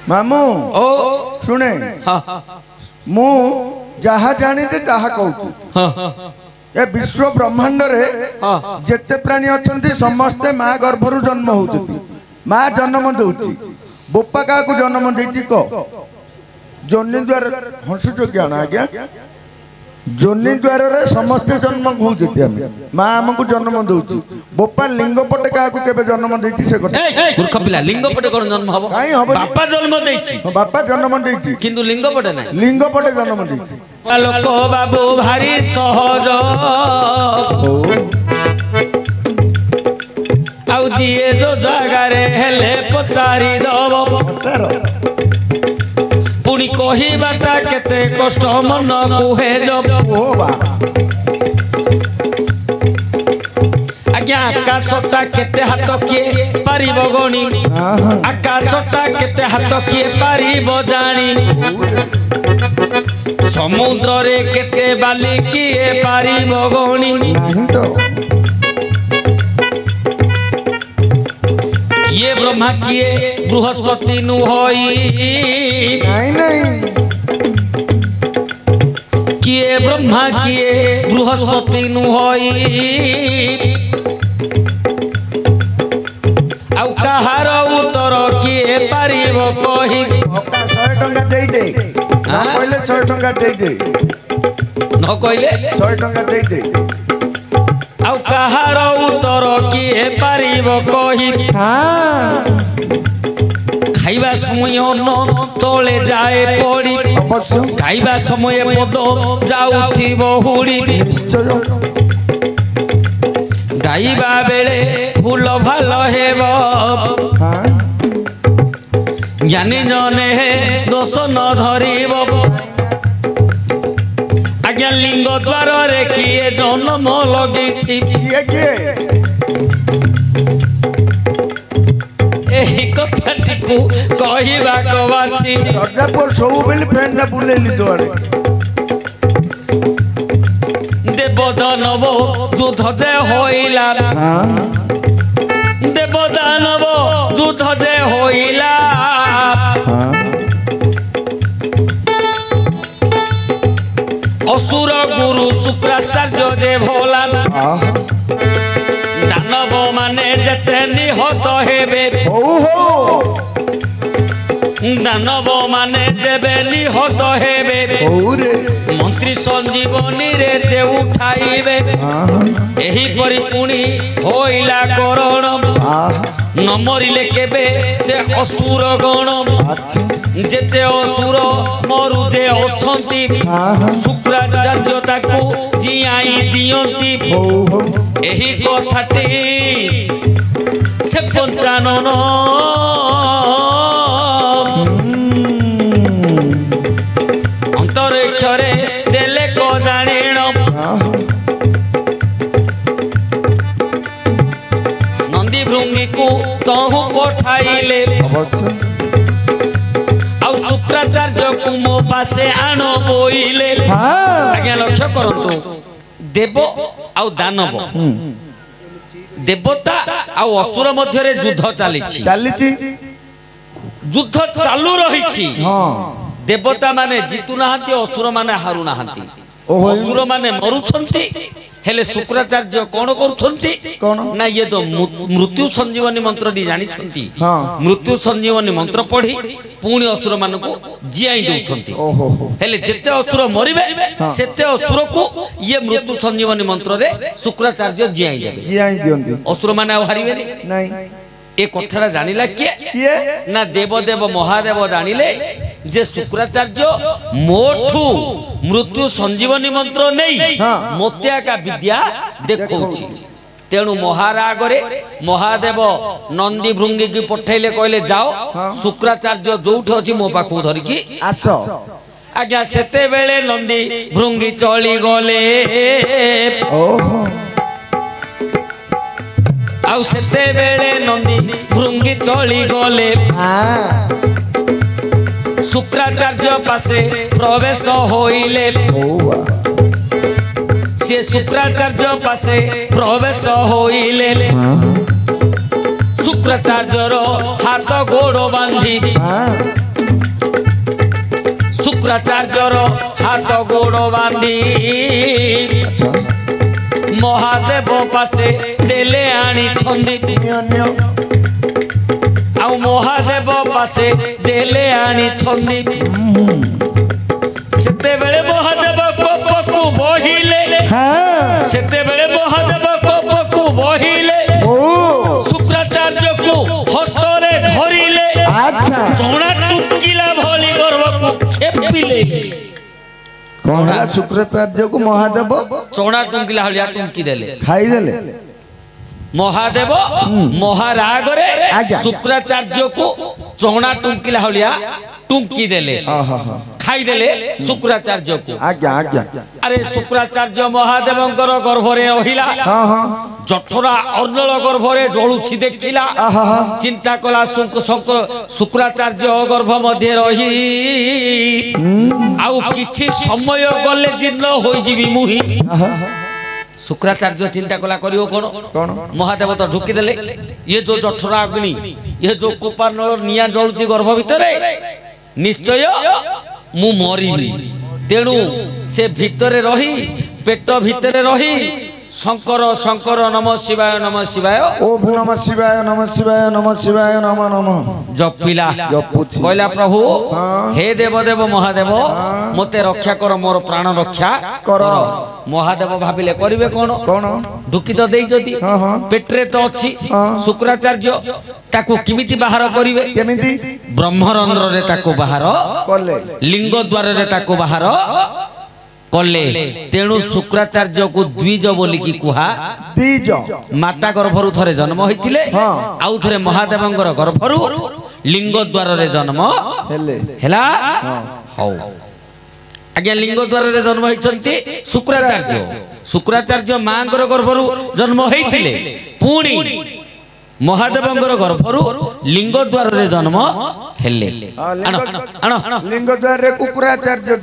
मामू ओ शुणे हाँ मु जहा जानी ताहा कहूँ ए विश्व ब्रह्मांड रे जेते प्राणी अछंती समस्ते माँ गर्भरु जन्म होउछती माँ जन्म दउची बोपा का को जन्म देची को जोनी द्वार हंसुचो ज्ञान आज्ञा जोनी द्वार रे समस्ते जन्म होउछती हम माँ हमको जन्म दउची बोपा लिंग पटे का को केबे जन्म देची से को मूर्ख पिला लिंग पटे कोन जन्म हबो काई हबो बापा जन्म देची बापा जन्म देची किंतु लिंग पटे नै लिंग पटे जन्म देची लोक बाबू भारी सहज आउ दिए जो जगह हेले पचारि दब पुणी कहबाटा केते कष्ट मन कुहे जब आज्ञा आकाशटा केते हाथ किए पारिब गणी आकाशटा केते हाथ किए पारिब जानी समुद्र रे केते बाली किए पारिब गणी किए ब्रह्मा किए बृहस्पति नु होई किए ब्रह्मा किए बृहस्पति नु होई आउ कहार उत्तर किए पारिब कहि 100 टंका देई दे कहले 100 टंका देई दे न कहले 100 टंका देई दे आउ कहार उत्तर किए पारिब कहि खाइबा समय न तले जाए पड़ी खाइबा समय पद जाउथि बहुड़ी गाइबा बेले फूल भाल हेब जानी जने दोष न धरिब आज्ञा लिंग द्वार रे किए जन्म लगिछि एही कथाटी को कहिबा कबाछि रजापुर सब बेले फ्रेंड ना बुलेली तोरे देव दानव युद्ध जे होइला देव दानव युद्ध जे होइला असुर गुरु शुक्राचार्य जे भोला दानव माने जेते निहत हेबे दानव माने जेबे निहत हेबे मंत्री संजीवनी रे जे उठाइबे एही परि पुणी होइला करण न मरिले केबे से असुर गण जेते असुर मरु जे अछंती शुक्राचार्य ताकू जियाई दियंती एही कथाटी से पंचानन अंतरिक्षरे देले को जानिण नंदी भृंगी को तहु पठाइले आउ शुक्राचार्य को मो पासे आण बोइले आज्ञा लक्ष्य करंतु देव आउ दानव देवता आउ असुर मध्य रे युद्ध चालिछि युद्ध चालू रहिछि देवता माने जितु नाहांती असुर माने हारु नाहांती असुर माने मरुछंती हेले शुक्राचार्य कोन करूछंती ना ये तो मृत्यु संजीवनी मंत्र दी जानि छंती मृत्यु संजीवनी मंत्र पढ़ी पुणी असुर मान को जियाई दउछंती हेले जेते असुर मरिबे सेते असुर को ये मृत्यु संजीवनी मंत्र रे शुक्राचार्य जियाई दियंती असुर माने आ हारिबे नहीं ए कथाटा जानिला किए ना देवदेव महादेव जानिले जे शुक्राचार्य मोठू मृत्यु संजीवनी मंत्र नहीं मोत्या का विद्या देखौछि तेणु महारागरे महादेव नंदी भृंगी की पठैले कहले जाओ शुक्राचार्य जोठ अछि मो पाखु धरिकी आस आज्ञा सेते बेले नंदी भृंगी चली गले आउ सेते बेले नंदी भृंगी चली गले शुक्राचार्य पासे प्रवेश होइले से शुक्राचार्य पासे प्रवेश होइले शुक्राचार्यर हाथ गोड़ बांधी शुक्राचार्यर हाथ गोड़ बांधी महादेव पासे देले आनी छंदी आउ महादेव पासे देले आनी छंदी सेते बेले महादेव कोपकु बहिले सेते बेले महादेव कोपकु बहिले शुक्राचार्य को हस्तरे धरिले चौड़ा टुकिला भली गर्भकु खेपिले कौन है शुक्राचार्य को महादेव चौड़ा टुकिला हलिया टुकी देले खाई देले महादेव महाराग रे शुक्राचार्य को चौड़ा टुकिला हलिया टुकी देले खाई देले शुक्राचार्य को आज्ञा आज्ञा अरे शुक्राचार्य महादेवंकर गर्भरे रहिला जठरा अर्णल गर्भरे जळुछि देखिला चिंता कला शंकर शुक्राचार्य गर्भ मध्य रही आउ किछि समय गले जीर्ण होई जीवी मुही शुक्राचार्य चिंता कला करियो कोन महादेव तो ढुकी देले ये जो जठरा अग्नि ये जो कोपानल निया जळुछि गर्भ भितरे निश्चय मु मरिली तेणु से भितरे रही पेट भितरे रही शंकर शंकर नमः शिवाय ओम नमः शिवाय नमः शिवाय नमः नमः जपिला कहला प्रभु हे देवदेव महादेव मते रक्षा कर मोर प्राण रक्षा कर महादेव भाबिले करिवे कोन ढुकी तो देई जदी पेटरे तो अछि शुक्राचार्य ताकू किमिति बाहर करिवे केमिति ब्रह्मरंध्र रे ताकू बाहर करले लिंग द्वार रे ताकू बाहर कले तेणु शुक्राचार्य को द्विज बोली की कुहा द्विज माता गर्भरु थरे जन्म होइतिले आउ थरे महादेवंकर गर्भरु लिंग द्वार रे जन्म हेला हौ आज्ञा लिंग द्वार रे जन्म होइचंती शुक्राचार्य मांगर गर्भरु जन्म होइतिले पुणी महादेवंकर गर्भरु लिंग द्वार रे जन्म हेले लिंग द्वार रे कुकुराचार्य